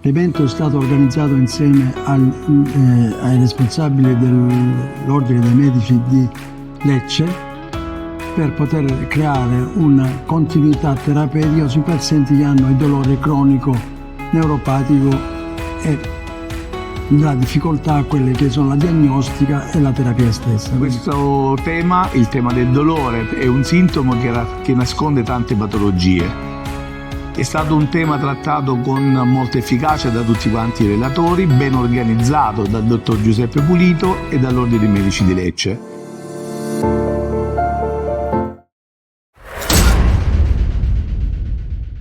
L'evento è stato organizzato insieme ai responsabili dell'Ordine dei Medici di Lecce per poter creare una continuità terapeutica sui pazienti che hanno il dolore cronico neuropatico e la difficoltà a quelle che sono la diagnostica e la terapia stessa. Questo tema, il tema del dolore, è un sintomo che nasconde tante patologie. È stato un tema trattato con molta efficacia da tutti quanti i relatori, ben organizzato dal dottor Giuseppe Pulito e dall'Ordine dei Medici di Lecce.